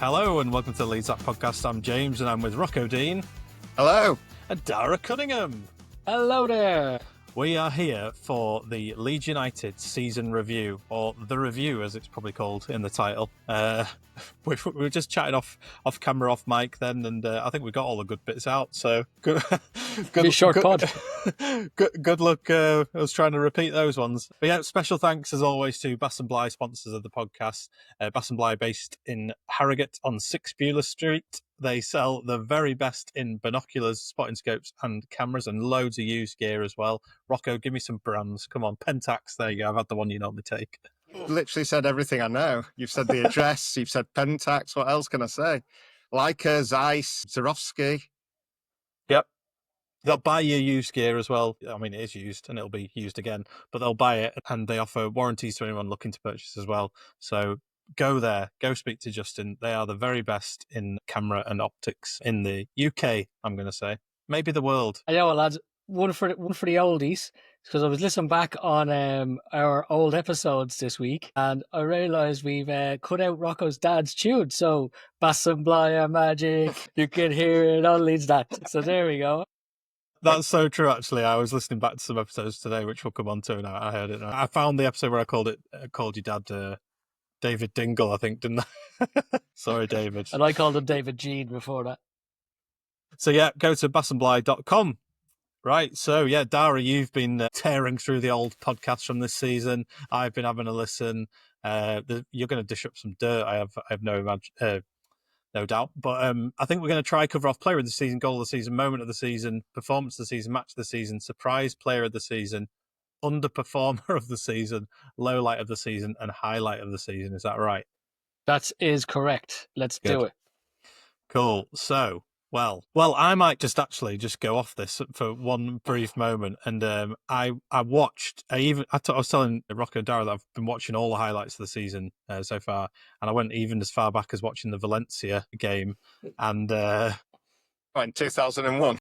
Hello and welcome to the Leeds podcast. I'm James and I'm with Rocco Dean. Hello. And Darragh Cunningham. Hello there. We are here for the Leeds United season review, or the review as it's probably called in the title. We were just chatting off camera, off mic then, and I think we got all the good bits out. So good short pod. Good luck. I was trying to repeat those ones. But yeah, special thanks as always to Bass and Bly, sponsors of the podcast. Bass and Bly based in Harrogate on 6 Beulah Street. They sell the very best in binoculars, spotting scopes and cameras and loads of used gear as well. Rocco, give me some brands. Come on, Pentax, there you go. I've had the one you normally take. Literally said everything I know. You've said the address, you've said Pentax. What else can I say? Leica, Zeiss, Swarovski. Yep. They'll buy you used gear as well. I mean, it is used and it'll be used again, but they'll buy it and they offer warranties to anyone looking to purchase as well. So go there, go speak to Justin. They are the very best in camera and optics in the UK, I'm going to say. Maybe the world. I know, lads. One for the oldies, because I was listening back on our old episodes this week, and I realised we've cut out Rocco's dad's tune. So Bass and Bly are magic. You can hear it on Leeds that. So there we go. That's so true, actually. I was listening back to some episodes today, which we'll come on to, and I heard it. I found the episode where I called your dad David Dingle, I think, didn't I? Sorry, David. And I called him David Jean before that. So yeah, go to bassandbly.com. Right, so yeah, Darragh, you've been tearing through the old podcasts from this season. I've been having a listen. You're going to dish up some dirt. I have no doubt. But I think we're going to try cover off player of the season, goal of the season, moment of the season, performance of the season, match of the season, surprise player of the season, underperformer of the season, low light of the season, and highlight of the season. Is that right? That is correct. Let's do it. Cool. So, well, I might just go off this for one brief moment. And I was telling Rocco and Darragh that I've been watching all the highlights of the season so far, and I went even as far back as watching the Valencia game. And in 2001.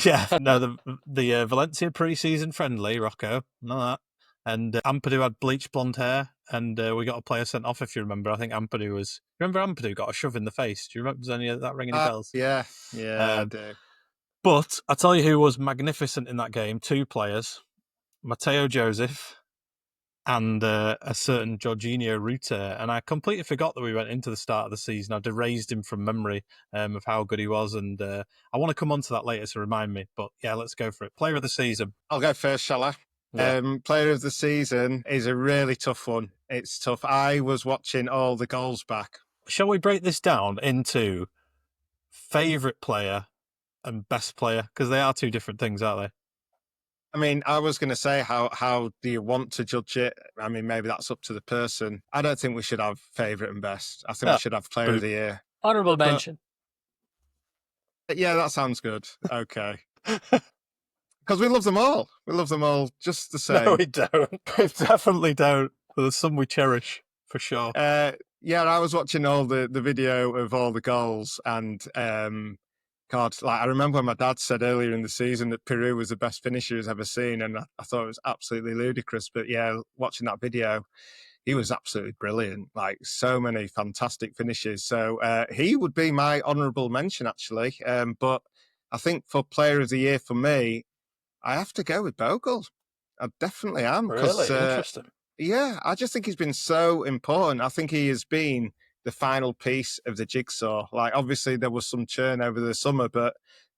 Yeah, no, the Valencia pre-season friendly, Rocco, none of that. And Ampadu had bleached blonde hair, and we got a player sent off, if you remember. I think Ampadu got a shove in the face. Do you remember, does any of that ring any bells? Yeah, I do. But I tell you who was magnificent in that game, 2 players, Matteo Joseph and a certain Jorginho Rutter. And I completely forgot that we went into the start of the season. I'd erased him from memory of how good he was. And I want to come on to that later to remind me. But yeah, let's go for it. Player of the season. I'll go first, shall I? Yeah. Player of the season is a really tough one. It's tough. I was watching all the goals back. Shall we break this down into favourite player and best player? Because they are 2 different things, aren't they? I mean, I was going to say, how do you want to judge it? I mean, maybe that's up to the person. I don't think we should have favourite and best. I think we should have player of the year. Honourable mention. Yeah, that sounds good. Okay. Because we love them all. We love them all just the same. No, we don't. We definitely don't. There's some we cherish, for sure. Yeah, I was watching all the video of all the goals, and God, like I remember when my dad said earlier in the season that Peru was the best finisher he's ever seen, and I thought it was absolutely ludicrous. But yeah, watching that video, he was absolutely brilliant. Like so many fantastic finishes. So he would be my honourable mention, actually. But I think for player of the year for me, I have to go with Bogle. I definitely am. Really? Interesting. Yeah, I just think he's been so important. I think he has been the final piece of the jigsaw. Like, obviously, there was some churn over the summer, but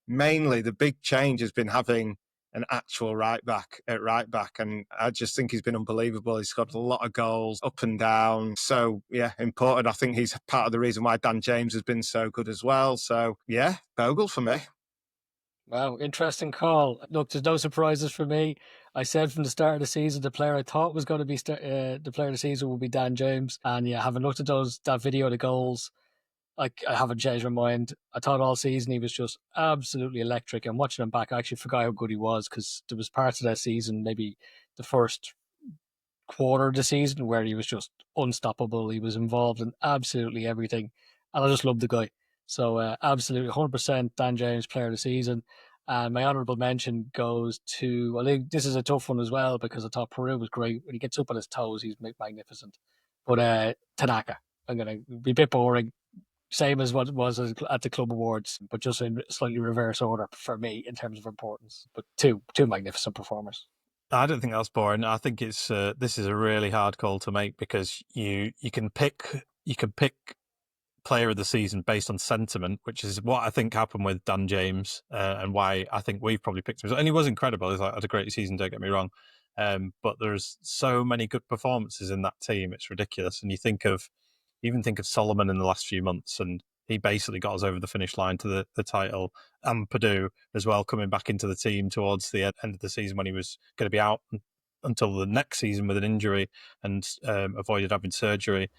mainly the big change has been having an actual right back at right back. And I just think he's been unbelievable. He's got a lot of goals up and down. So, yeah, important. I think he's part of the reason why Dan James has been so good as well. So, yeah, Bogle for me. Wow, interesting call. Look, there's no surprises for me. I said from the start of the season, the player I thought was going to be the player of the season would be Dan James. And yeah, having looked at that video, the goals, I haven't changed my mind. I thought all season he was just absolutely electric. And watching him back, I actually forgot how good he was, because there was parts of that season, maybe the first quarter of the season, where he was just unstoppable. He was involved in absolutely everything. And I just loved the guy. So absolutely 100% Dan James, player of the season. And my honourable mention goes to, I think this is a tough one as well, because I thought Peru was great. When he gets up on his toes, he's magnificent. But Tanaka, I'm going to be a bit boring. Same as what it was at the club awards, but just in slightly reverse order for me in terms of importance. But two magnificent performers. I don't think that's boring. I think it's this is a really hard call to make because you can pick player of the season based on sentiment, which is what I think happened with Dan James, and why I think we've probably picked him. And he was incredible. He had a great season, don't get me wrong. But there's so many good performances in that team. It's ridiculous. And you even think of Solomon in the last few months, and he basically got us over the finish line to the title. And Purdue as well, coming back into the team towards the end of the season when he was going to be out until the next season with an injury and avoided having surgery.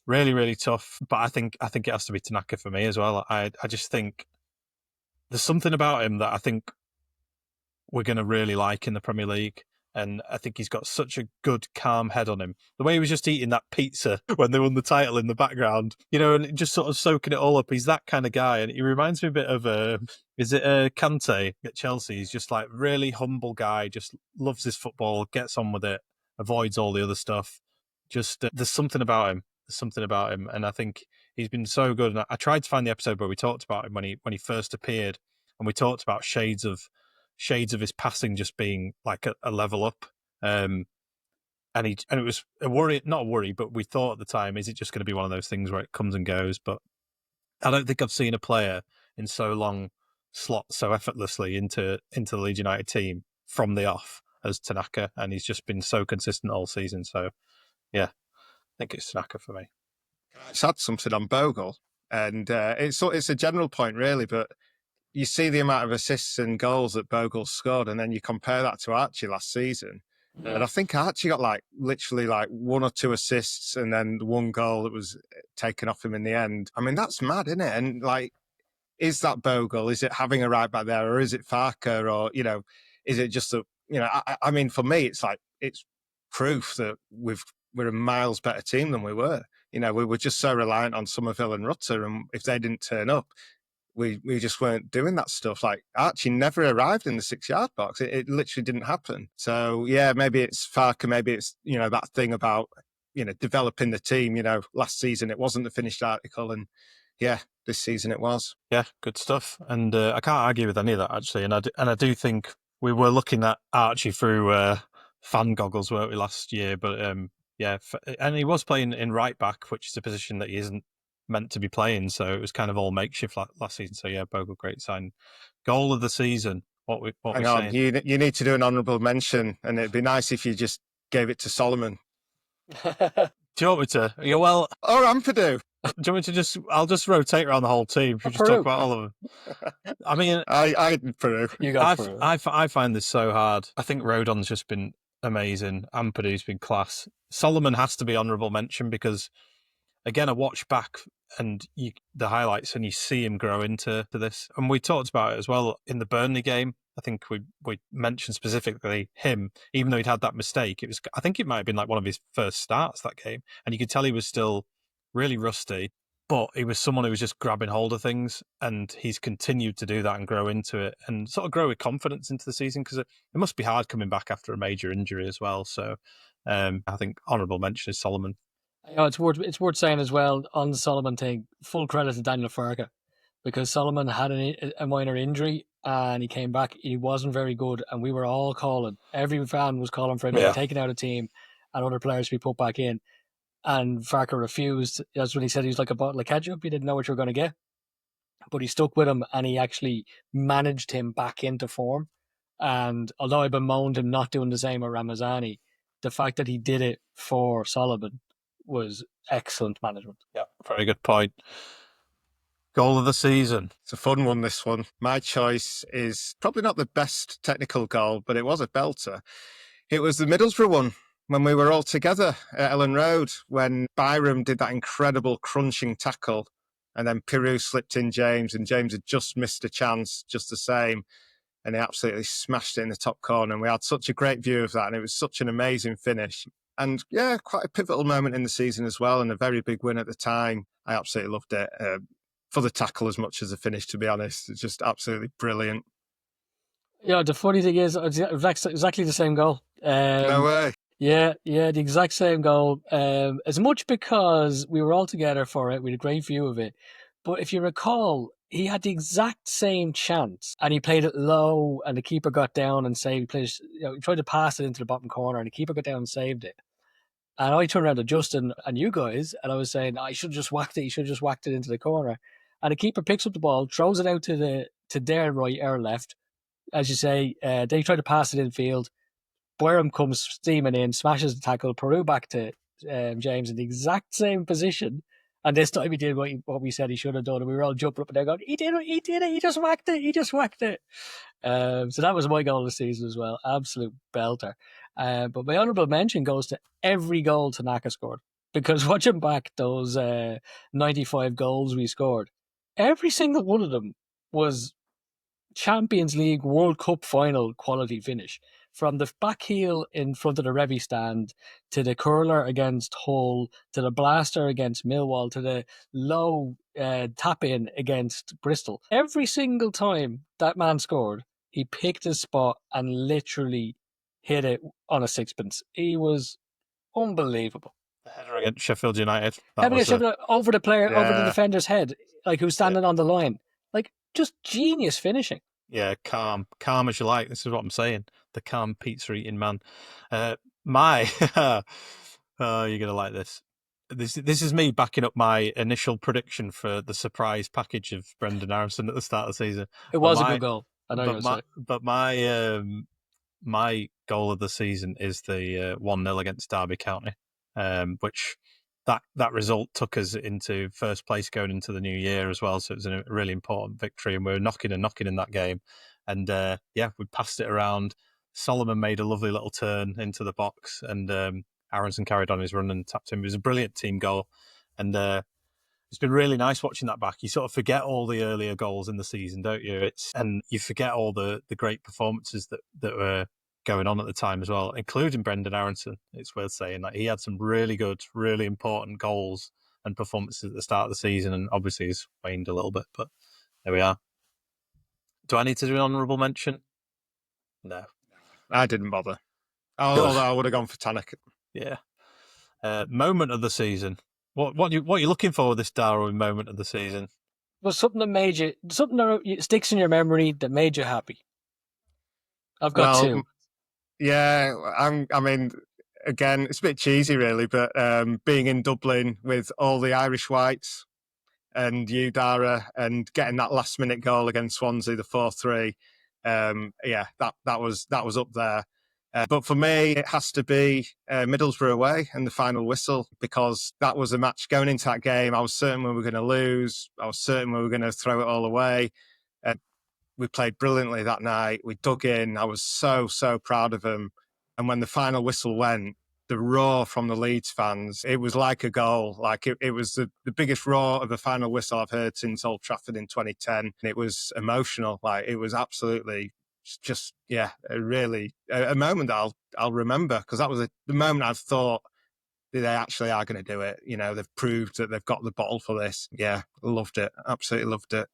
Really, really tough. But I think it has to be Tanaka for me as well. I just think there's something about him that I think we're going to really like in the Premier League. And I think he's got such a good, calm head on him. The way he was just eating that pizza when they won the title in the background, and just sort of soaking it all up. He's that kind of guy. And he reminds me a bit of, is it Kante at Chelsea? He's just like really humble guy, just loves his football, gets on with it, avoids all the other stuff. Just there's something about him. And I think he's been so good. And I tried to find the episode where we talked about him when he first appeared, and we talked about shades of his passing just being like a level up. And it was not a worry, but we thought at the time, is it just going to be one of those things where it comes and goes? But I don't think I've seen a player in so long slot so effortlessly into the Leeds United team from the off as Tanaka, and he's just been so consistent all season. So yeah, I think it's Tanaka for me. I just had something on Bogle, and it's a general point really, but you see the amount of assists and goals that Bogle scored, and then you compare that to Archie last season. Yeah. And I think Archie got literally 1 or 2 assists and then 1 goal that was taken off him in the end. I mean, that's mad, isn't it? And is that Bogle? Is it having a right back there, or is it Farker, or is it just I mean, for me, it's proof that we're a miles better team than we were. We were just so reliant on Somerville and Rutter, and if they didn't turn up, we just weren't doing that stuff. Archie never arrived in the 6-yard box. It literally didn't happen. So yeah, maybe it's Farker, maybe it's that thing about developing the team. Last season it wasn't the finished article, and yeah, this season it was. Yeah, good stuff. And I can't argue with any of that actually. And I do think we were looking at Archie through fan goggles, weren't we, last year? But yeah, and he was playing in right back, which is a position that he isn't meant to be playing, so it was kind of all makeshift last season. So yeah, Bogle, great sign. Goal of the season. Hang on, you need to do an honourable mention, and it'd be nice if you just gave it to Solomon. Do you want me to? Yeah, well, or Ampadu. Do you want me to I'll just rotate around the whole team. You just talk about all of them. I mean, I Peru. You got Peru. I find this so hard. I think Rodon's just been amazing. Ampadu's been class. Solomon has to be honourable mention because, again, I watch back and the highlights and you see him grow into this. And we talked about it as well in the Burnley game. I think we mentioned specifically him, even though he'd had that mistake. I think it might have been one of his first starts that game. And you could tell he was still really rusty, but he was someone who was just grabbing hold of things, and he's continued to do that and grow into it and sort of grow with confidence into the season, because it must be hard coming back after a major injury as well. So I think honourable mention is Solomon. It's worth saying as well on the Solomon thing, full credit to Daniel Farke, because Solomon had a minor injury and he came back. He wasn't very good, and we were all calling. Every fan was calling for him to be taken out of the team and other players to be put back in. And Farke refused. That's when he said he was like a bottle of ketchup. You didn't know what you were going to get. But he stuck with him and he actually managed him back into form. And although I bemoaned him not doing the same with Ramazani, the fact that he did it for Solomon was excellent management. Yeah, very good point. Goal of the season. It's a fun one, this one. My choice is probably not the best technical goal, but it was a belter. It was the Middlesbrough one, when we were all together at Ellen Road, when Byram did that incredible crunching tackle, and then Peru slipped in James, and James had just missed a chance, just the same, and he absolutely smashed it in the top corner. And we had such a great view of that, and it was such an amazing finish. And yeah, quite a pivotal moment in the season as well, and a very big win at the time. I absolutely loved it. For the tackle as much as the finish, to be honest. It's just absolutely brilliant. Yeah, the funny thing is, it's exactly the same goal. No way. Yeah, the exact same goal. As much because we were all together for it, we had a great view of it. But if you recall, he had the exact same chance, and he played it low, and the keeper got down and saved. He tried to pass it into the bottom corner, and the keeper got down and saved it. And I turned around to Justin and you guys, and I was saying, I should have just whacked it. You should have just whacked it into the corner. And the keeper picks up the ball, throws it out to their right, our left. As you say, they try to pass it in field. Boerum comes steaming in, smashes the tackle. Peru back to James in the exact same position. And this time he did what we said he should have done. And we were all jumping up and down going, he did it, he just whacked it. So that was my goal of the season as well. Absolute belter. But my honourable mention goes to every goal Tanaka scored. Because watching back those 95 goals we scored, every single one of them was Champions League World Cup final quality finish. From the back heel in front of the Revy stand, to the curler against Hull, to the blaster against Millwall, to the low tap in against Bristol. Every single time that man scored, he picked his spot and literally hit it on a sixpence. He was unbelievable. The header against Sheffield United. Over the player, over the Yeah. defender's head, like who's standing on the line. Like just genius finishing. Yeah, calm as you like. This is what I'm saying. The calm pizza eating man. You're gonna like this. This is me backing up my initial prediction for the surprise package of Brendan Aronson at the start of the season. It was a good goal. I know you're saying. But my goal of the season is the 1-0 against Derby County, which that result took us into first place going into the new year as well. So it was a really important victory, and we were knocking in that game. And we passed it around. Solomon made a lovely little turn into the box, and Aronson carried on his run and tapped him. It was a brilliant team goal, and it's been really nice watching that back. You sort of forget all the earlier goals in the season, don't you? And you forget all the great performances that were going on at the time as well, including Brendan Aronson. It's worth saying that he had some really good, really important goals and performances at the start of the season, and obviously he's waned a little bit, but there we are. Do I need to do an honourable mention? No. I didn't bother. Although I would have gone for Tanaka. Yeah. Moment of the season. What are you looking for with this Darragh moment of the season? Was something that sticks in your memory that made you happy? I've got two. Yeah, I mean, again, it's a bit cheesy, really, but being in Dublin with all the Irish whites and you, Darragh, and getting that last-minute goal against Swansea, the 4-3, that was up there. But for me, it has to be Middlesbrough away and the final whistle, because that was a match going into that game. I was certain we were going to lose. I was certain we were going to throw it all away. We played brilliantly that night. We dug in. I was so proud of them. And when the final whistle went, the roar from the Leeds fans, it was like a goal. Like it was the biggest roar of a final whistle I've heard since Old Trafford in 2010. And it was emotional. Like it was absolutely just, a moment that I'll remember, because that was the moment I thought they actually are going to do it. You know, they've proved that they've got the bottle for this. Yeah, loved it. Absolutely loved it.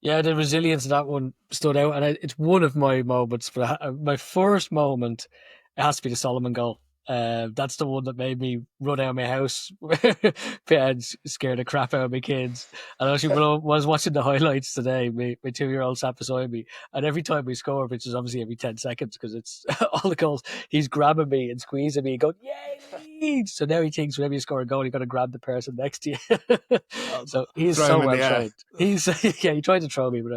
Yeah, the resilience of that one stood out, and it's one of my moments. But my first moment, it has to be the Solomon goal. That's the one that made me run out of my house and scare the crap out of my kids. And actually, when I was watching the highlights today, my 2-year-old sat beside me, and every time we score, which is obviously every 10 seconds because it's all the goals, he's grabbing me and squeezing me and going, "Yay, Leeds!" So now he thinks whenever you score a goal, you've got to grab the person next to you. So he's so well trained. He tried to throw me, but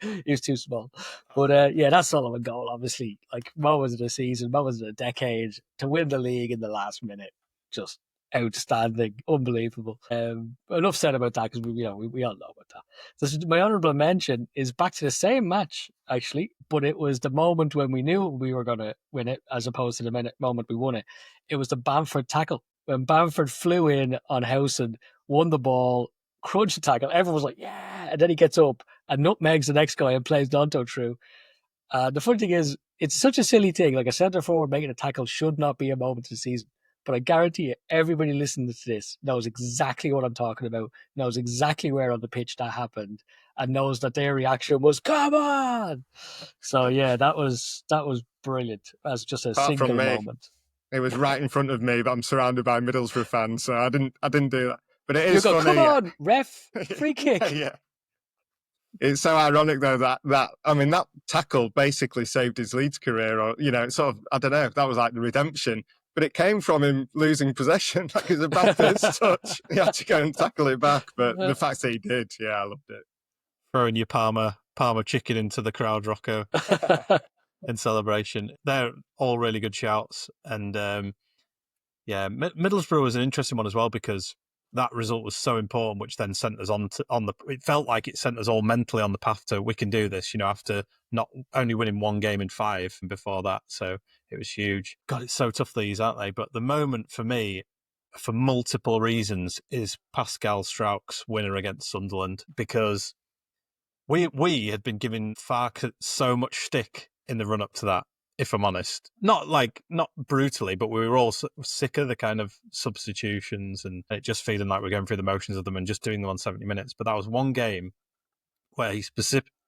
he was too small. But that Solomon goal, obviously, like moments of the season, moments of the decade, to win the league in the last minute, just outstanding, unbelievable. Enough said about that, because we all know about that. So my honourable mention is back to the same match, actually, but it was the moment when we knew we were going to win it, as opposed to the moment we won it. It was the Bamford tackle. When Bamford flew in on Howson, won the ball, crunched the tackle, everyone was like, yeah, and then he gets up and nutmegs the next guy and plays Donto through. The funny thing is, it's such a silly thing. Like a centre forward making a tackle should not be a moment of the season. But I guarantee you, everybody listening to this knows exactly what I'm talking about, knows exactly where on the pitch that happened, and knows that their reaction was, come on! So yeah, that was brilliant as just a Apart from single me. moment. It was right in front of me, but I'm surrounded by Middlesbrough fans, so I didn't do that. But it You is go, funny. come on, ref, free kick. Yeah. It's so ironic though that I mean that tackle basically saved his Leeds career, or it's sort of, I don't know, that was like the redemption. But it came from him losing possession. Like, it was a bad first touch. He had to go and tackle it back. But the fact that he did, yeah, I loved it. Throwing your Parma chicken into the crowd, Rocco, in celebration. They're all really good shouts. And Middlesbrough was an interesting one as well, because that result was so important, which then sent us it felt like it sent us all mentally on the path to, we can do this, after not only winning one game in 5 before that. So it was huge. God, it's so tough, these, aren't they? But the moment for me, for multiple reasons, is Pascal Strauch's winner against Sunderland, because we had been giving Farke so much stick in the run up to that, if I'm honest. Not brutally, but we were all sick of the kind of substitutions and it just feeling like we're going through the motions of them and just doing them on 70 minutes. But that was one game where he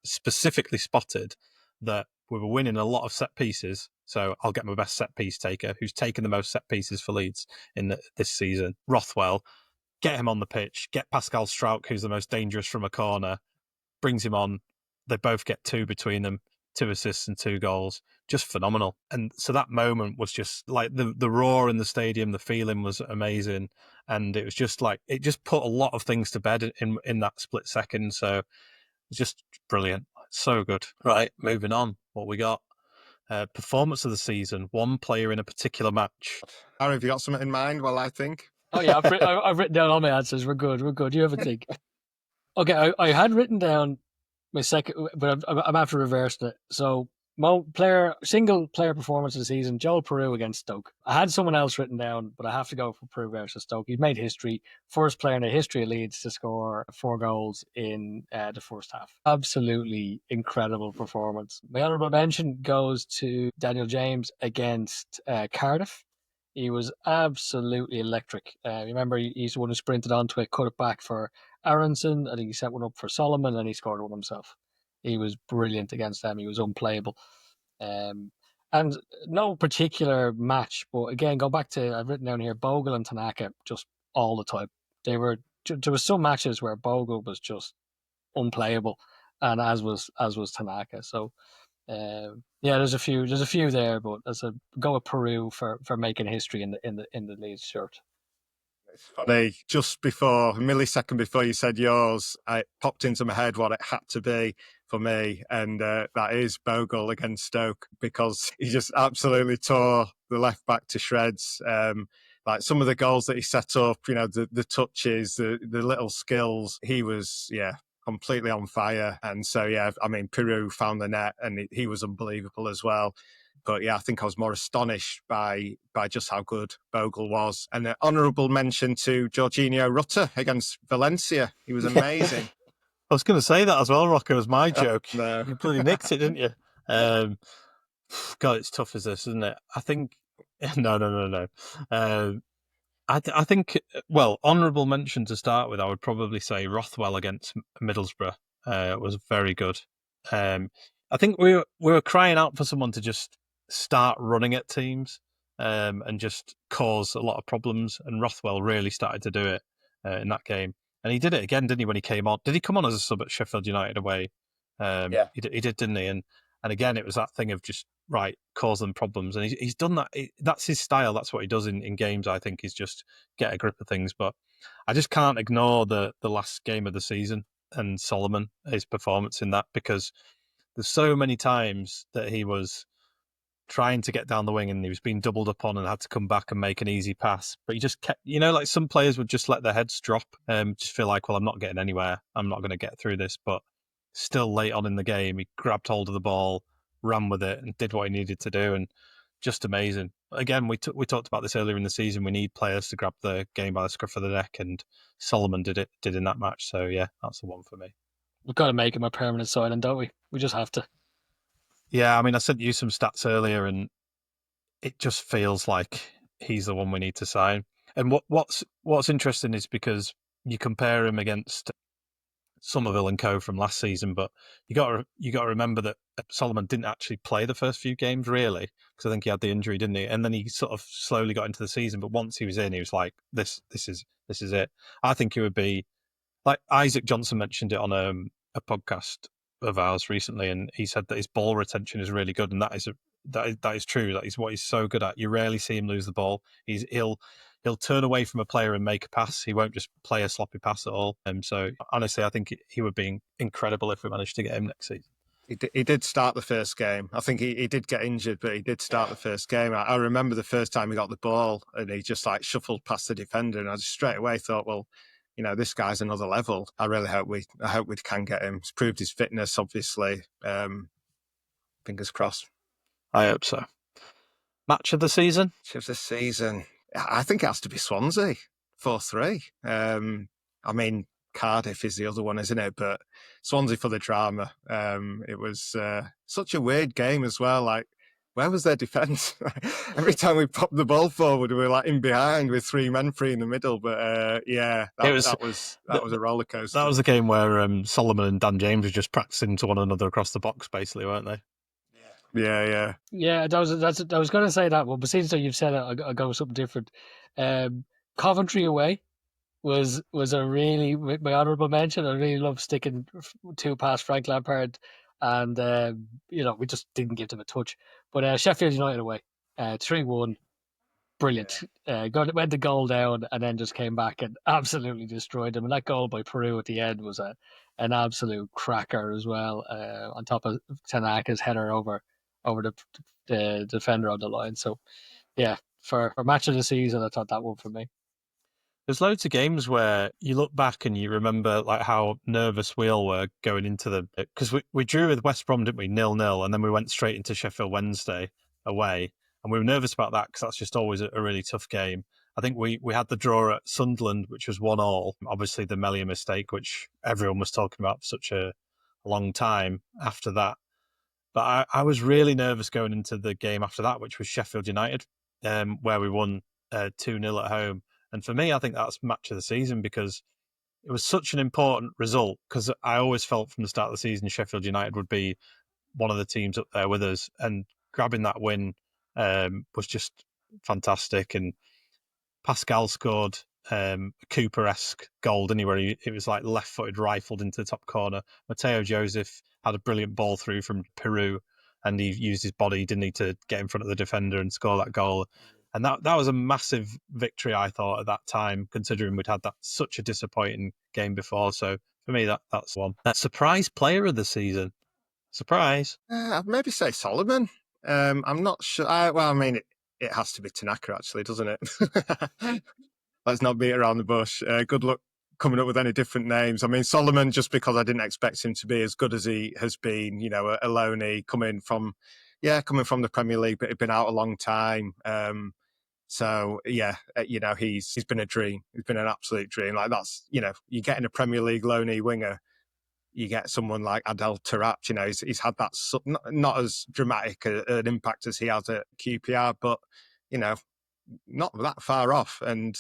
specifically spotted that we were winning a lot of set pieces. So I'll get my best set piece taker, who's taken the most set pieces for Leeds in this season, Rothwell. Get him on the pitch, get Pascal Strauch, who's the most dangerous from a corner, brings him on. They both get 2 between them, 2 assists and 2 goals. Just phenomenal. And so that moment was just like the roar in the stadium, the feeling was amazing. And it was just like, it just put a lot of things to bed in that split second. So it's just brilliant. So good. Right, moving on. What we got? Performance of the season, one player in a particular match. Harry, have you got something in mind? Well, I think. Oh yeah, I've written down all my answers. We're good. You have a think. Okay, I had written down my second, but I'm after reversing it. So, single player performance of the season, Joel Peru against Stoke. I had someone else written down, but I have to go for Peru versus Stoke. He's made history. First player in the history of Leeds to score 4 goals in the first half. Absolutely incredible performance. My honourable mention goes to Daniel James against Cardiff. He was absolutely electric. Remember, he's the one who sprinted onto it, cut it back for Aronson. I think he set one up for Solomon, and he scored one himself. He was brilliant against them. He was unplayable. And no particular match, but again, go back to, I've written down here, Bogle and Tanaka just all the time. There was some matches where Bogle was just unplayable, and as was Tanaka. So there's a few there, but as a go with Peru for making history in the Leeds shirt. It's funny, just before, a millisecond before you said yours, it popped into my head what it had to be for me, and that is Bogle against Stoke, because he just absolutely tore the left back to shreds. Like some of the goals that he set up, the touches, the little skills, he was, completely on fire. And so, I mean, Peru found the net, and he was unbelievable as well. But I think I was more astonished by just how good Bogle was. And an honourable mention to Jorginho Rutter against Valencia. He was amazing. I was going to say that as well, Rocco, was my joke. No. You bloody nicked it, didn't you? God, it's tough as this, isn't it? I think... No. I think, well, honourable mention to start with, I would probably say Rothwell against Middlesbrough was very good. I think we were crying out for someone to just start running at teams and just cause a lot of problems, and Rothwell really started to do it in that game. And he did it again, didn't he, when he came on? Did he come on as a sub at Sheffield United away? Yeah. He did, didn't he? And again, it was that thing of just, cause them problems. And he's done that. That's his style. That's what he does in games, I think, is just get a grip of things. But I just can't ignore the last game of the season and Solomon, his performance in that, because there's so many times that he was trying to get down the wing and he was being doubled up on and had to come back and make an easy pass. But he just kept, like some players would just let their heads drop, just feel like, well, I'm not getting anywhere. I'm not going to get through this. But still late on in the game, he grabbed hold of the ball, ran with it and did what he needed to do. And just amazing. Again, we talked about this earlier in the season. We need players to grab the game by the scruff of the neck, and Solomon did in that match. So that's the one for me. We've got to make him a permanent signing, don't we? We just have to. Yeah, I mean, I sent you some stats earlier, and it just feels like he's the one we need to sign. And what's interesting is because you compare him against Somerville and co from last season, but you got to remember that Solomon didn't actually play the first few games really, because I think he had the injury, didn't he? And then he sort of slowly got into the season. But once he was in, he was like, "This is it." I think he would be like Isaac Johnson mentioned it on a podcast of ours recently, and he said that his ball retention is really good, and that is true. That is what he's so good at. You rarely see him lose the ball. He'll turn away from a player and make a pass. He won't just play a sloppy pass at all. So honestly, I think he would be incredible if we managed to get him next season. He did start the first game. I think he did get injured, but he did start the first game. I remember the first time he got the ball and he just like shuffled past the defender, and I just straight away thought, well, this guy's another level. I really hope we can get him. He's proved his fitness, obviously. Fingers crossed. I hope so. Match of the season? Match of the season. I think it has to be Swansea, 4-3. I mean, Cardiff is the other one, isn't it? But Swansea for the drama. It was such a weird game as well. Like, where was their defence? Every time we popped the ball forward, we were like in behind with 3 men free in the middle. But that was a roller coaster. That was the game where Solomon and Dan James were just practicing to one another across the box, basically, weren't they? Yeah. I was going to say that, but since you've said it, I'll go with something different. Coventry away was a really, my honourable mention. I really love sticking 2 past Frank Lampard, and we just didn't give them a touch. But Sheffield United away, 3-1, brilliant. Went the goal down and then just came back and absolutely destroyed them. And that goal by Peru at the end was an absolute cracker as well. On top of Tanaka's header over the defender on the line. So yeah, for match of the season, I thought that one for me. There's loads of games where you look back and you remember like how nervous we all were going into because we drew with West Brom, didn't we, 0-0, and then we went straight into Sheffield Wednesday away, and we were nervous about that because that's just always a really tough game. I think we had the draw at Sunderland, which was 1-1. Obviously, the Melia mistake, which everyone was talking about for such a long time after that. But I was really nervous going into the game after that, which was Sheffield United, where we won 2-0 at home. And for me, I think that's match of the season because it was such an important result, because I always felt from the start of the season Sheffield United would be one of the teams up there with us, and grabbing that win was just fantastic. And Pascal scored a Cooper-esque goal, didn't he, where it was like left-footed rifled into the top corner. Mateo Joseph had a brilliant ball through from Peru, and he used his body, didn't he, to get in front of the defender and score that goal. And that was a massive victory, I thought, at that time, considering we'd had such a disappointing game before. So for me, that's one. That surprise player of the season. Surprise. I'd maybe say Solomon. I'm not sure. It has to be Tanaka, actually, doesn't it? Let's not beat around the bush. Good luck coming up with any different names. I mean, Solomon, just because I didn't expect him to be as good as he has been, a loanee coming from the Premier League, but he'd been out a long time. He's been a dream. He's been an absolute dream. Like that's, you get in a Premier League loanee winger, you get someone like Adel Taarabt, he's had that not as dramatic an impact as he has at QPR, but, not that far off. And,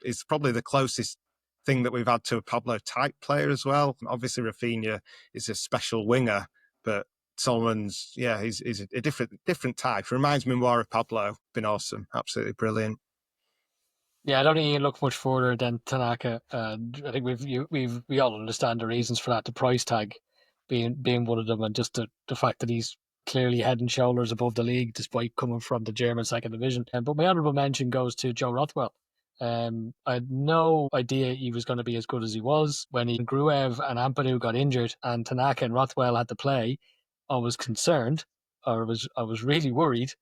he's probably the closest thing that we've had to a Pablo type player as well. Obviously, Rafinha is a special winger, but Solomon's, he's a different type. Reminds me more of Pablo. Been awesome. Absolutely brilliant. Yeah, I don't think you can look much further than Tanaka. I think we all understand the reasons for that. The price tag being one of them, and just the fact that he's clearly head and shoulders above the league, despite coming from the German second division. But my honourable mention goes to Joe Rothwell. I had no idea he was going to be as good as he was. When Gruev and Ampadu got injured and Tanaka and Rothwell had to play, I was concerned, or I was really worried.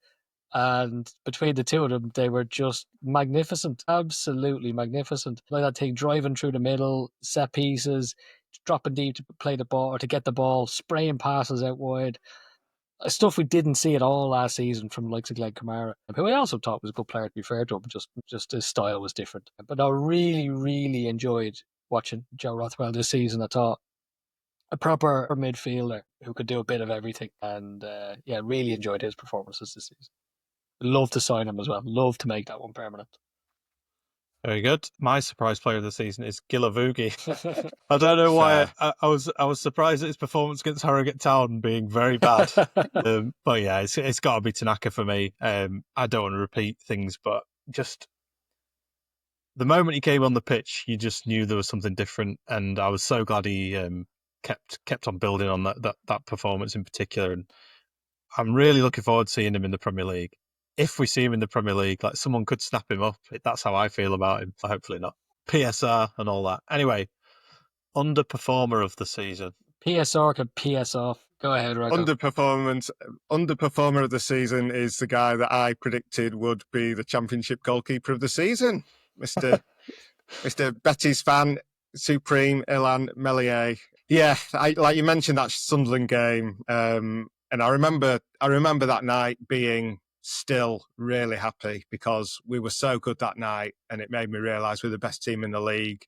And between the two of them, they were just magnificent, absolutely magnificent. Like that thing, driving through the middle, set pieces, dropping deep to play the ball or to get the ball, spraying passes out wide. Stuff we didn't see at all last season from the likes of Glenn Kamara, who I also thought was a good player, to be fair to him, just his style was different. But I really, really enjoyed watching Joe Rothwell this season. I thought a proper midfielder who could do a bit of everything, and really enjoyed his performances this season. Love to sign him as well. Love to make that one permanent. Very good. My surprise player of the season is Gilavugi. I don't know why I was surprised at his performance against Harrogate Town being very bad. But yeah, it's got to be Tanaka for me. I don't want to repeat things, but just the moment he came on the pitch, you just knew there was something different, and I was so glad he kept on building on that performance in particular. And I'm really looking forward to seeing him in the Premier League. If we see him in the Premier League, like someone could snap him up. That's how I feel about him. Hopefully not. PSR and all that. Anyway, underperformer of the season. PSR could PS off. Go ahead, Rocco. Underperformer of the season is the guy that I predicted would be the Championship goalkeeper of the season, Mr. Betty's fan, Supreme Ilan Melier. Yeah, like you mentioned that Sunderland game, and I remember that night being still really happy because we were so good that night, and it made me realise we're the best team in the league.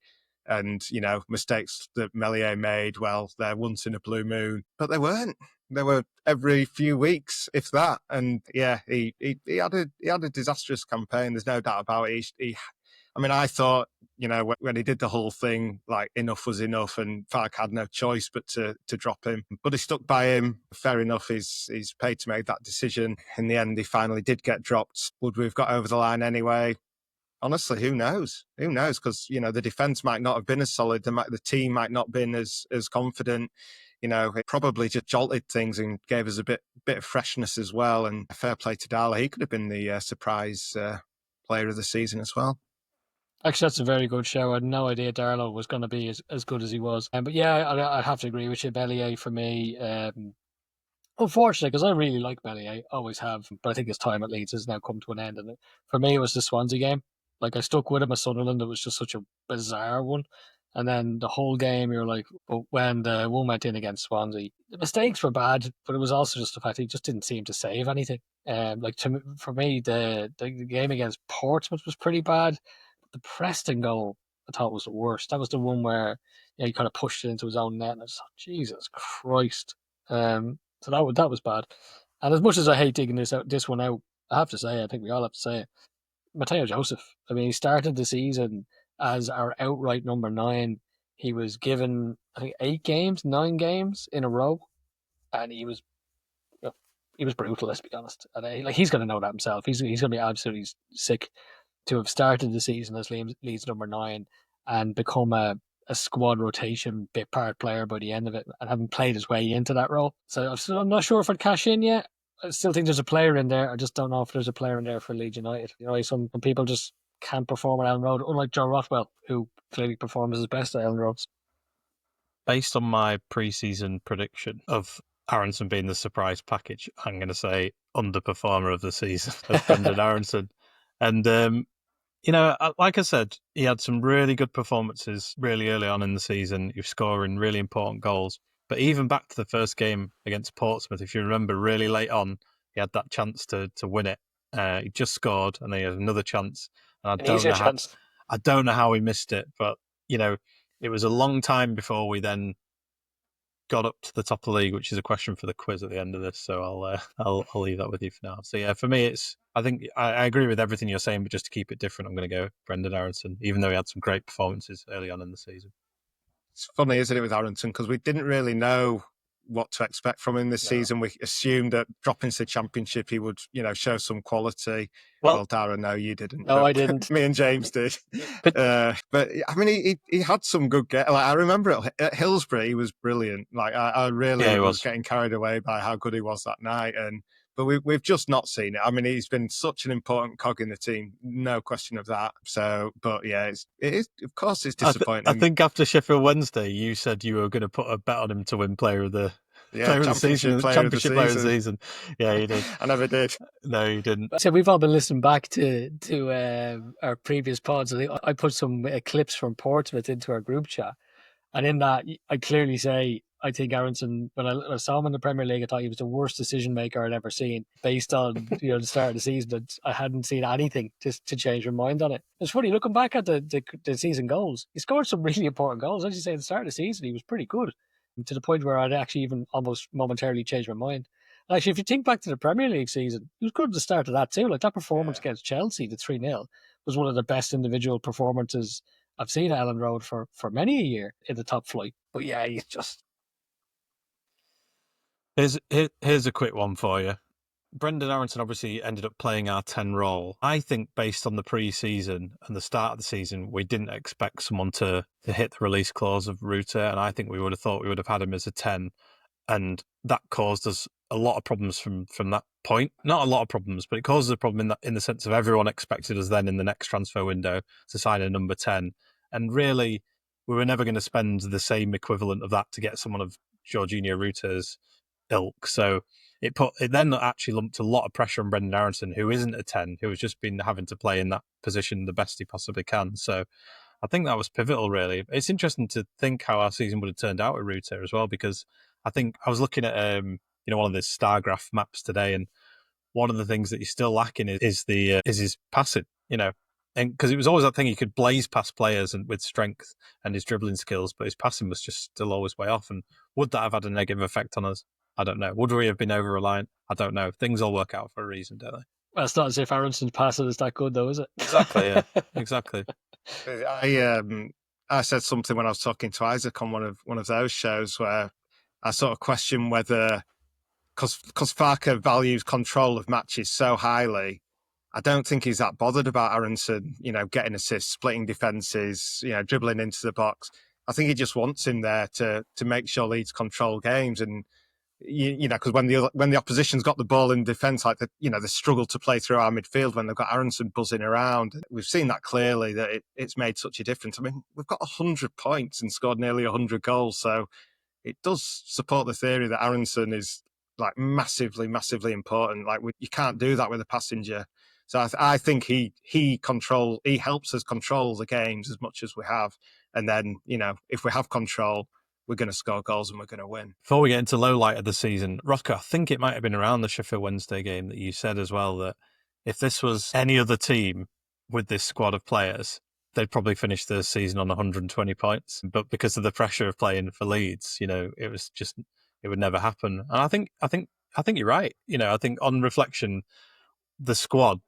And, mistakes that Melier made, well, they're once in a blue moon. But they weren't. They were every few weeks, if that. And yeah, he had a disastrous campaign. There's no doubt about it. I thought, when he did the whole thing, like enough was enough, and Falk had no choice but to drop him. But he stuck by him. Fair enough, he's paid to make that decision. In the end, he finally did get dropped. Would we have got over the line anyway? Honestly, who knows? Who knows? Because, the defence might not have been as solid. The team might not have been as confident. It probably just jolted things and gave us a bit of freshness as well. And fair play to Darragh. He could have been the surprise player of the season as well. Actually, that's a very good show. I had no idea Darragh was going to be as good as he was. But yeah, I have to agree with you. Bellier for me. Unfortunately, because I really like Bellier, always have. But I think his time at Leeds has now come to an end. And for me, it was the Swansea game. Like, I stuck with him at Sunderland. It was just such a bizarre one. And then the whole game, you're like, but when the one went in against Swansea, the mistakes were bad, but it was also just the fact he just didn't seem to save anything. For me, the game against Portsmouth was pretty bad. The Preston goal, I thought was the worst. That was the one where he kind of pushed it into his own net, and I just thought, Jesus Christ. So that was bad. And as much as I hate digging this one out, I have to say, I think we all have to say it. Mateo Joseph. I mean, he started the season as our outright number 9. He was given, I think, 9 games in a row, and he was brutal. Let's be honest. And he's going to know that himself. He's going to be absolutely sick to have started the season as Leeds number 9 and become a squad rotation bit part player by the end of it, and having played his way into that role. So I'm not sure if I'd cash in yet. I still think there's a player in there. I just don't know if there's a player in there for Leeds United. Some people just can't perform at Ellen Road, unlike Joe Rothwell, who clearly performs his best at Ellen Roads. Based on my pre-season prediction of Aronson being the surprise package, I'm going to say underperformer of the season of Brendan Aronson. And, like I said, he had some really good performances really early on in the season. He was scoring really important goals. But even back to the first game against Portsmouth, if you remember, really late on, he had that chance to win it. He just scored, and then he had another chance. And I don't know how he missed it, but it was a long time before we then got up to the top of the league, which is a question for the quiz at the end of this. So I'll leave that with you for now. So yeah, for me, I think I agree with everything you're saying, but just to keep it different, I'm going to go Brendan Aronson, even though he had some great performances early on in the season. It's funny, isn't it, with Aronson, because we didn't really know what to expect from him this season. We assumed that dropping to the Championship, he would, show some quality. Well, Darragh, no, you didn't. No, I didn't. Me and James did. But I mean, he had some good games. Like, I remember at Hillsborough, he was brilliant. Like, I really was getting carried away by how good he was that night. But we've just not seen it. I mean, he's been such an important cog in the team, no question of that. So, but yeah, it is. Of course, it's disappointing. I think after Sheffield Wednesday, you said you were going to put a bet on him to win Player of the Season. Championship Player of the Season. Yeah, you did. I never did. No, you didn't. So we've all been listening back to our previous pods. I put some clips from Portsmouth into our group chat, and in that, I clearly say, I think Aronson, when I saw him in the Premier League, I thought he was the worst decision maker I'd ever seen. Based on the start of the season, I hadn't seen anything to change my mind on it. It's funny looking back at the season goals. He scored some really important goals. As you say, at the start of the season, he was pretty good, to the point where I'd actually even almost momentarily changed my mind. Actually, if you think back to the Premier League season, he was good at the start of that too. Like that performance against Chelsea, the 3-0, was one of the best individual performances I've seen at Ellen Road for many a year in the top flight. But yeah, he's just... Here's a quick one for you. Brendan Aronson obviously ended up playing our 10 role. I think based on the pre-season and the start of the season, we didn't expect someone to hit the release clause of Ruter, and I think we would have thought we would have had him as a 10, and that caused us a lot of problems from that point. Not a lot of problems, but it causes a problem in the sense of everyone expected us then in the next transfer window to sign a number 10, and really we were never going to spend the same equivalent of that to get someone of Jorginho Ruter's ilk. So it then actually lumped a lot of pressure on Brendan Aronson, who isn't a 10, who has just been having to play in that position the best he possibly can. So I think that was pivotal, really. It's interesting to think how our season would have turned out with Ruter as well, because I think I was looking at one of the star graph maps today, and one of the things that he's still lacking is his passing, and because it was always that thing, he could blaze past players and with strength and his dribbling skills, but his passing was just still always way off. And would that have had a negative effect on us? I don't know. Would we have been over reliant? I don't know. Things all work out for a reason, don't they? Well, it's not as if Aronson's passing is that good, though, is it? Exactly. Yeah. Exactly. I said something when I was talking to Isaac on one of those shows where I sort of questioned whether, because Farke values control of matches so highly, I don't think he's that bothered about Aronson, getting assists, splitting defences, dribbling into the box. I think he just wants him there to make sure Leeds control games, and because when the opposition's got the ball in defence, like they struggle to play through our midfield when they've got Aronson buzzing around. We've seen that clearly, that it's made such a difference. I mean, we've got 100 points and scored nearly 100 goals, so it does support the theory that Aronson is like massively, massively important. Like you can't do that with a passenger. So I think he helps us control the games as much as we have, and then if we have control, we're going to score goals and we're going to win. Before we get into low light of the season, Rocco, I think it might have been around the Sheffield Wednesday game that you said as well that if this was any other team with this squad of players, they'd probably finish the season on 120 points. But because of the pressure of playing for Leeds, it would never happen. And I think you're right. I think on reflection, the squad,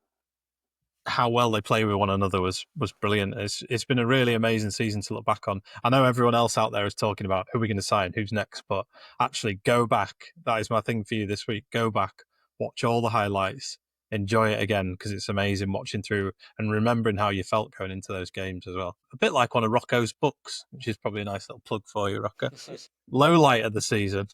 how well they play with one another was brilliant. It's been a really amazing season to look back on. I know everyone else out there is talking about who we're going to sign, who's next, but actually go back. That is my thing for you this week. Go back, watch all the highlights, enjoy it again, because it's amazing watching through and remembering how you felt going into those games as well. A bit like one of Rocco's books, which is probably a nice little plug for you, Rocco. Low light of the season.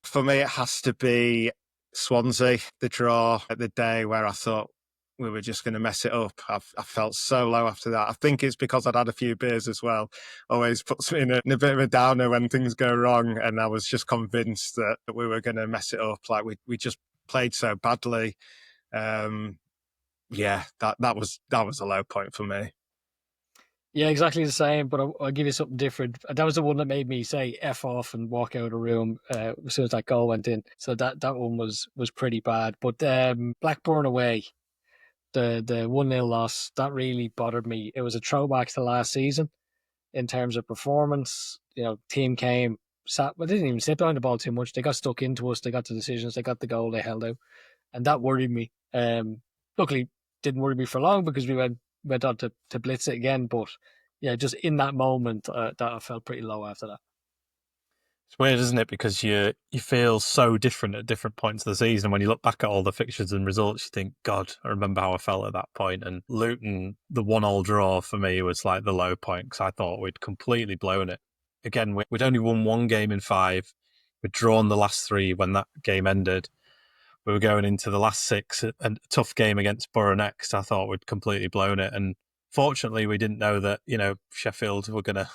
For me, it has to be Swansea, the draw at the day where I thought we were just going to mess it up. I felt so low after that. I think it's because I'd had a few beers as well. Always puts me in a bit of a downer when things go wrong, and I was just convinced that we were going to mess it up. Like we just played so badly. That was a low point for me. Yeah, exactly the same, but I'll give you something different. That was the one that made me say F off and walk out of the room as soon as that goal went in. So that one was pretty bad. But Blackburn away, the 1-0 loss, that really bothered me. It was a throwback to last season in terms of performance. Team came, they didn't even sit behind the ball too much. They got stuck into us. They got the decisions. They got the goal. They held out. And that worried me. Luckily, didn't worry me for long because we went on to blitz it again. But yeah, just in that moment, that I felt pretty low after that. It's weird, isn't it? Because you feel so different at different points of the season. When you look back at all the fixtures and results, you think, God, I remember how I felt at that point. And Luton, the 1-1 draw for me was like the low point because I thought we'd completely blown it. Again, we'd only won one game in 5. We'd drawn the last 3 when that game ended. We were going into the last 6, a tough game against Borough next. I thought we'd completely blown it. And fortunately, we didn't know that, Sheffield were going to,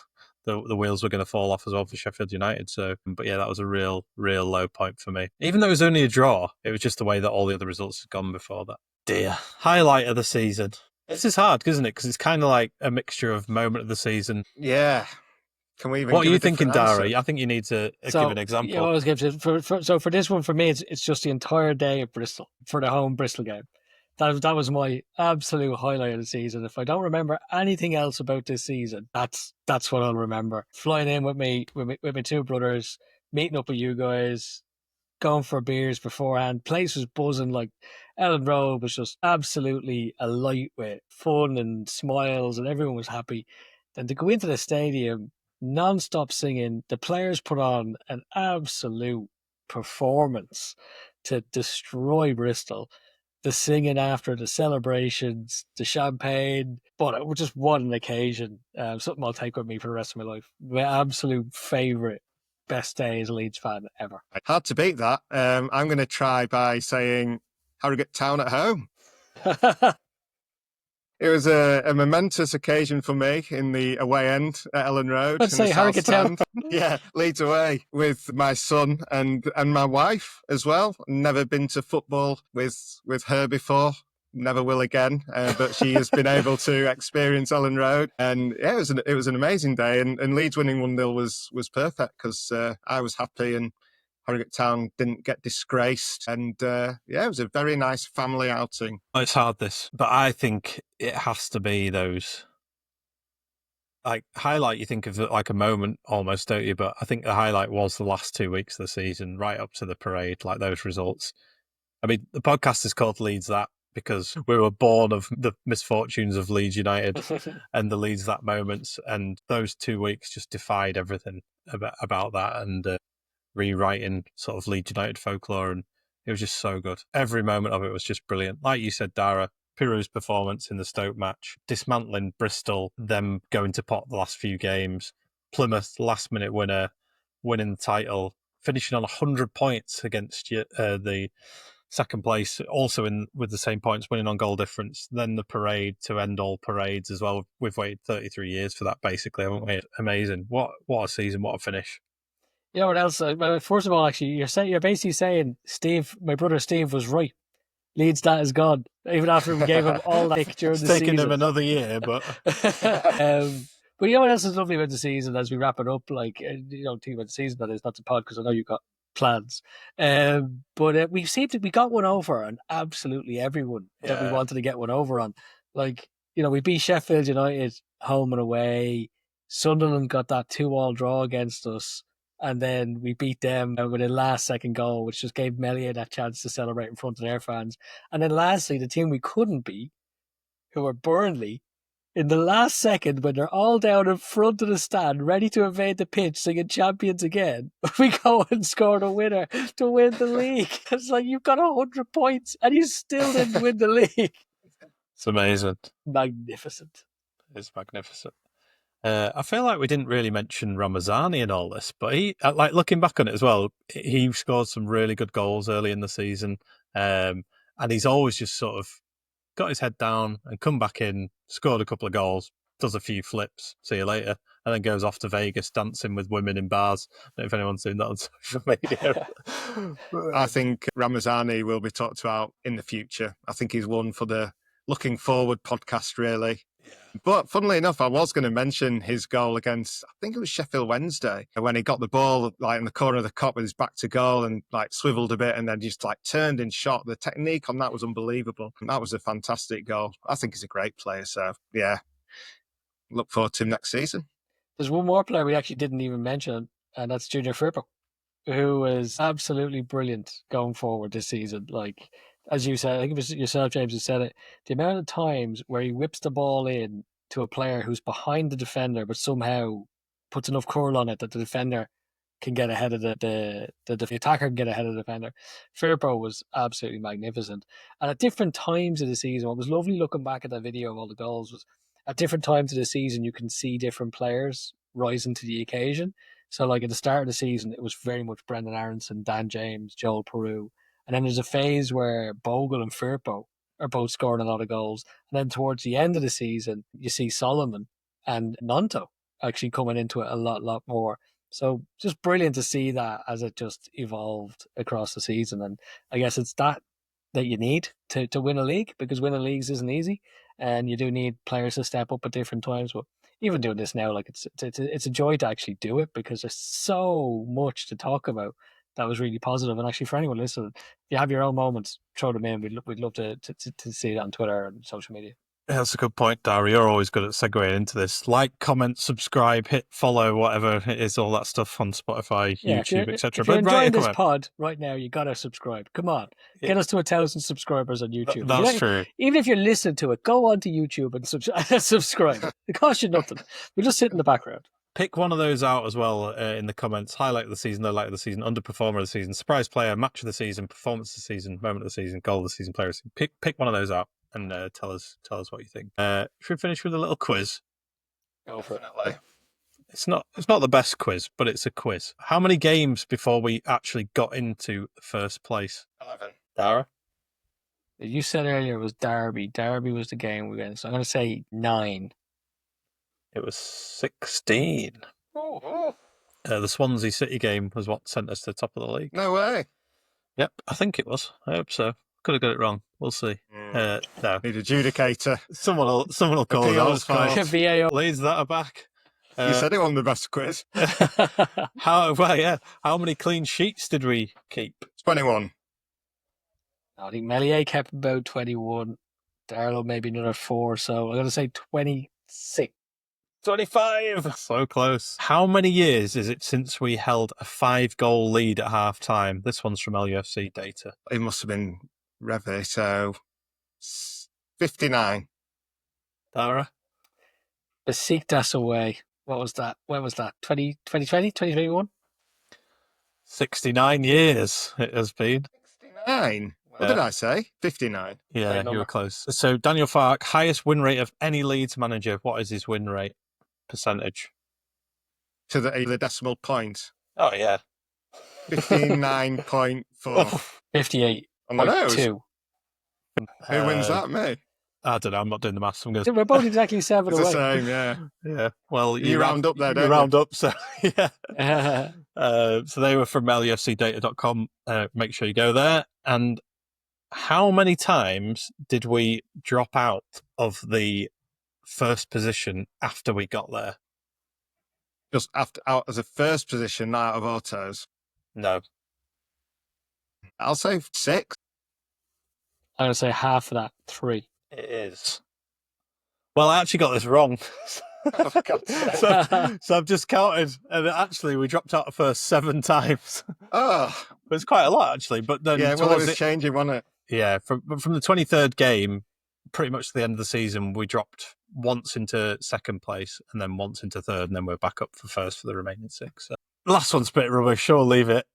the wheels were going to fall off as well for Sheffield United. So, but yeah, that was a real low point for me. Even though it was only a draw, it was just the way that all the other results had gone before that. Dear. Highlight of the season. This is hard, isn't it? Because it's kind of like a mixture of moment of the season. Yeah. Can we even? What are you thinking, Darragh? I think you need to give an example. Yeah, I always give so for this one, for me, it's just the entire day of Bristol for the home Bristol game. That was my absolute highlight of the season. If I don't remember anything else about this season, that's what I'll remember. Flying in with my 2 brothers, meeting up with you guys, going for beers beforehand. Place was buzzing. Like Ellen Road was just absolutely alight with fun and smiles, and everyone was happy. Then to go into the stadium, non-stop singing, the players put on an absolute performance to destroy Bristol. The singing after, the celebrations, the champagne, but it was just what an occasion. Something I'll take with me for the rest of my life. My absolute favourite, best day as a Leeds fan ever. Hard to beat that. I'm going to try by saying Harrogate Town at home. It was a momentous occasion for me in the away end at Ellen Road. Let's say Harrogate Town. Yeah, Leeds away with my son and my wife as well. Never been to football with her before. Never will again, but she has been able to experience Ellen Road, and yeah, it was an amazing day. And Leeds winning 1-0 was perfect because I was happy and Harrogate Town didn't get disgraced, and yeah, it was a very nice family outing. It's hard this, but I think it has to be those like highlight. You think of it like a moment almost, don't you? But I think the highlight was the last 2 weeks of the season, right up to the parade, like those results. I mean, the podcast is called Leeds That because we were born of the misfortunes of Leeds United and the Leeds That moments, and those 2 weeks just defied everything about that and rewriting sort of Leeds United folklore, and it was just so good. Every moment of it was just brilliant. Like you said, Darragh, Pirou's performance in the Stoke match, dismantling Bristol, them going to pot the last few games, Plymouth last minute winner, winning the title, finishing on 100 points against the second place, also with the same points, winning on goal difference. Then the parade to end all parades as well. We've waited 33 years for that, basically, haven't we? Amazing. What a season, what a finish. You know what else? First of all, actually, you're basically saying Steve, my brother Steve, was right. Leeds That is gone, even after we gave him all that during It's the taken season. him another year, but but you know what else is lovely about the season as we wrap it up? Like, think about the season, that is, not the pod, because I know you've got plans. But we got one over on absolutely everyone that we wanted to get one over on. Like, we beat Sheffield United home and away. Sunderland got that 2-2 draw against us. And then we beat them with a last-second goal, which just gave Melia that chance to celebrate in front of their fans. And then lastly, the team we couldn't beat, who were Burnley, in the last second, when they're all down in front of the stand, ready to invade the pitch, singing champions again, we go and score the winner to win the league. It's like, you've got 100 points and you still didn't win the league. It's amazing. Magnificent. It's magnificent. I feel like we didn't really mention Ramazani in all this, but he, like looking back on it as well, he scored some really good goals early in the season, and he's always just sort of got his head down and come back in, scored a couple of goals, does a few flips, see you later, and then goes off to Vegas dancing with women in bars. I don't know if anyone's seen that on social media. I think Ramazani will be talked about in the future. I think he's one for the looking forward podcast, really. But funnily enough, I was going to mention his goal against, I think it was Sheffield Wednesday, when he got the ball like in the corner of the cop with his back to goal and like swiveled a bit and then just like turned and shot. The technique on that was unbelievable. That was a fantastic goal. I think he's a great player. So yeah, look forward to him next season. There's one more player we actually didn't even mention, and that's Junior Firpo, who is absolutely brilliant going forward this season. Like, as you said, I think it was yourself, James, who said it, the amount of times where he whips the ball in to a player who's behind the defender, but somehow puts enough curl on it that the defender can get ahead of the attacker can get ahead of the defender. Firpo was absolutely magnificent. And at different times of the season, what was lovely looking back at that video of all the goals was at different times of the season, you can see different players rising to the occasion. So, like at the start of the season, it was very much Brendan Aronson, Dan James, Joel Peru. And then there's a phase where Bogle and Firpo are both scoring a lot of goals. And then towards the end of the season, you see Solomon and Nonto actually coming into it a lot more. So just brilliant to see that as it just evolved across the season. And I guess it's that you need to win a league, because winning leagues isn't easy. And you do need players to step up at different times. But even doing this now, like it's a joy to actually do it, because there's so much to talk about that was really positive. And actually, for anyone listening, if you have your own moments, throw them in. We'd love to see that on Twitter and social media. Yeah, that's a good point, Darragh. You're always good at segueing into this. Like, comment, subscribe, hit follow, whatever it is, all that stuff on Spotify, Yeah, YouTube, etc. if you're But write a enjoying this comment. pod right now, you gotta subscribe. Come on, Yeah. get us to 1,000 subscribers on YouTube. If you That's don't- true. Even if you're listening to it, go onto YouTube and subscribe. It costs you nothing. We'll just sit in the background. Pick one of those out as well in the comments. Highlight of the season, lowlight of the season, underperformer of the season, surprise player, match of the season, performance of the season, moment of the season, goal of the season, player of the season. Pick one of those out and tell us what you think. Should we finish with a little quiz? Go for it. Definitely. It's not the best quiz, but it's a quiz. How many games before we actually got into first place? 11. Darragh? You said earlier it was Derby. Derby was the game we're getting. So I'm going to say 9. It was 16. The Swansea City game was what sent us to the top of the league. No way. Yep, I think it was. I hope so. Could have got it wrong. We'll see. No, Need adjudicator. someone will call us Appeals out. court. VAR. Leeds that are back. You said it wasn't the best quiz. How many clean sheets did we keep? 21. I think Melier kept about 21. Darlow maybe another 4. So I'm going to say 26. 25. So close. How many years is it since we held a 5-goal lead at half time? This one's from LUFC data. It must have been Revy, so 59. Darragh? Besiktas away. What was that? When was that? 2020? 2021? 69 years it has been. 69? What did I say? 59. Yeah, Great you number. were close. So Daniel Farke, highest win rate of any Leeds manager. What is his win rate percentage? To the decimal point. Oh, yeah. 59.4. 58. On the nose. 2. Who wins that, me? I don't know. I'm not doing the maths. I'm going to... We're both exactly 7 It's the away. same, yeah. Yeah. Well, You round up there, don't you you? round up, so yeah. So they were from lufcdata.com. Make sure you go there. And how many times did we drop out of the first position after we got there? Just out as a first position, not out of autos. No. I'll say 6. I'm going to say half of that. 3. It is. Well, I actually got this wrong. Oh, for God's sake. So I've just counted, and actually we dropped out the first 7 times. Oh, But it's quite a lot, actually. But then yeah, well, it towards was changing, wasn't it? Yeah, from the 23rd game, pretty much to the end of the season, we dropped once into second place and then once into third, and then we're back up for first for the remaining 6. So the last one's a bit rubbish. Sure, leave it.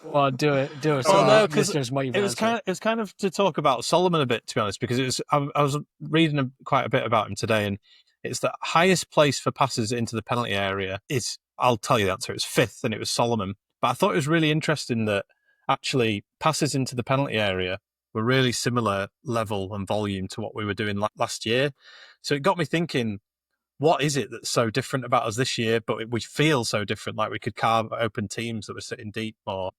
Well, do it. Oh, So no, 'cause listeners might It was kind of to talk about Solomon a bit, to be honest, because I was reading quite a bit about him today, and it's the highest place for passes into the penalty area is, I'll tell you the answer, it's 5th, and it was Solomon. But I thought it was really interesting that actually passes into the penalty area were really similar level and volume to what we were doing last year. So it got me thinking, what is it that's so different about us this year? But we feel so different, like we could carve open teams that were sitting deep more.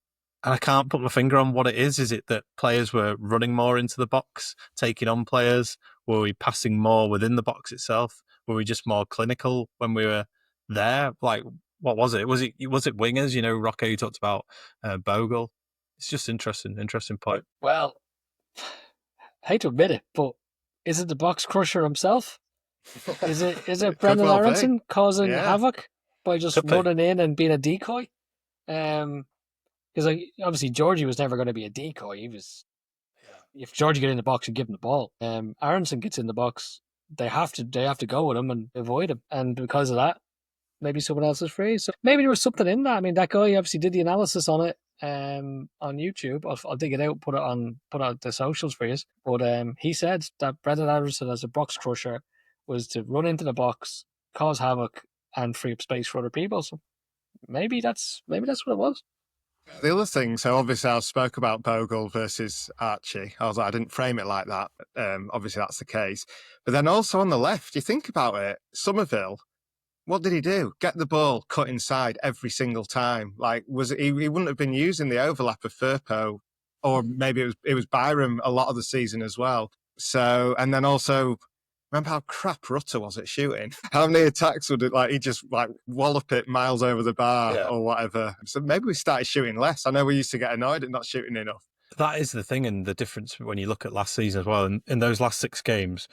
And I can't put my finger on what it is. Is it that players were running more into the box, taking on players? Were we passing more within the box itself? Were we just more clinical when we were there? Like, what was it? Was it wingers? You know, Rocco, you talked about Bogle. It's just interesting point. Well, I hate to admit it, but is it the box crusher himself? Is it Could Brendan well be. Aronson causing Yeah. havoc by just Could be. running in and being a decoy? Because obviously Georgie was never going to be a decoy. He was. If Georgie get in the box, you give him the ball. Aronson gets in the box, they have to go with him and avoid him, and because of that, maybe someone else is free. So maybe there was something in that. I mean, that guy obviously did the analysis on it on YouTube. I'll dig it out, put out the socials for you. But he said that Brendan Aronson as a box crusher was to run into the box, cause havoc, and free up space for other people. So maybe that's what it was. The other thing, so obviously I spoke about Bogle versus Archie. I was like, I didn't frame it like that. Obviously that's the case. But then also on the left, you think about it, Somerville, what did he do? Get the ball cut inside every single time. Like, he wouldn't have been using the overlap of Firpo, or maybe it was Byram a lot of the season as well. So, and then also, remember how crap Rutter was at shooting? How many attacks would it, like, he just like wallop it miles over the bar or whatever. So maybe we started shooting less. I know we used to get annoyed at not shooting enough. That is the thing, and the difference when you look at last season as well. In those last 6 games,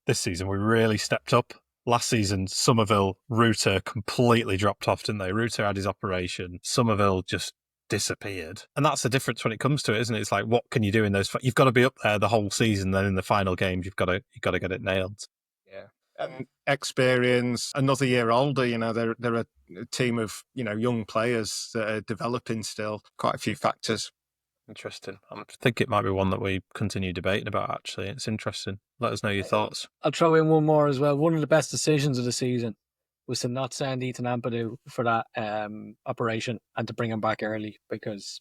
this season we really stepped up. Last season, Somerville, Reuter completely dropped off, didn't they? Reuter had his operation. Somerville just disappeared. And that's the difference when it comes to it, isn't it? It's like, what can you do in those? You've got to be up there the whole season. Then in the final games, you've got to get it nailed. Yeah. And experience, another year older, they're a team of, young players that are developing still. Quite a few factors. Interesting. I think it might be one that we continue debating about, actually. It's interesting. Let us know your thoughts. I'll throw in one more as well. One of the best decisions of the season was to not send Ethan Ampadu for that operation and to bring him back early, because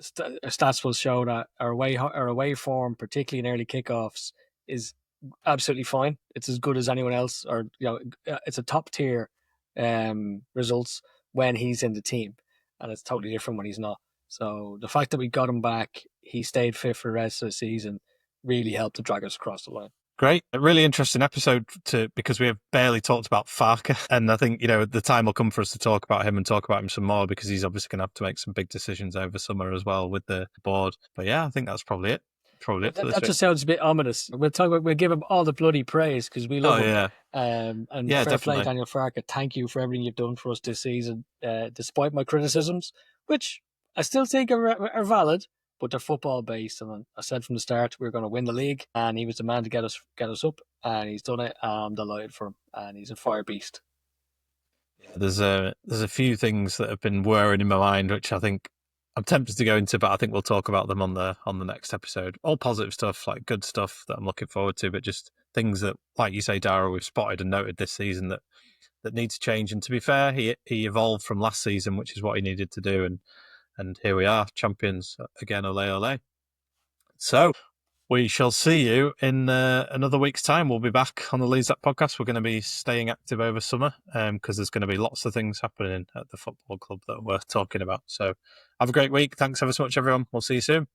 stats will show that our away form, particularly in early kickoffs, is absolutely fine. It's as good as anyone else, or it's a top tier results when he's in the team, and it's totally different when he's not. So the fact that we got him back, he stayed fit for the rest of the season, really helped to drag us across the line. Great. A really interesting episode because we have barely talked about Farke. And I think, the time will come for us to talk about him and talk about him some more, because he's obviously going to have to make some big decisions over summer as well with the board. But yeah, I think that's probably it. That just sounds a bit ominous. We'll give him all the bloody praise because we love him. Yeah. And yeah, fair definitely. play, Daniel Farke. Thank you for everything you've done for us this season, despite my criticisms, which I still think are valid, but they're football based. And I said from the start we were going to win the league, and he was the man to get us up, and he's done it. I'm delighted for him, and he's a fire beast. Yeah, there's a few things that have been whirring in my mind, which I think I'm tempted to go into, but I think we'll talk about them on the next episode. All positive stuff, like good stuff that I'm looking forward to, but just things that, like you say, Darragh, we've spotted and noted this season that need to change. And to be fair, he evolved from last season, which is what he needed to do. And here we are, champions again, ole ole. So we shall see you in another week's time. We'll be back on the Leeds Up podcast. We're going to be staying active over summer because there's going to be lots of things happening at the football club that we're talking about. So have a great week. Thanks ever so much, everyone. We'll see you soon.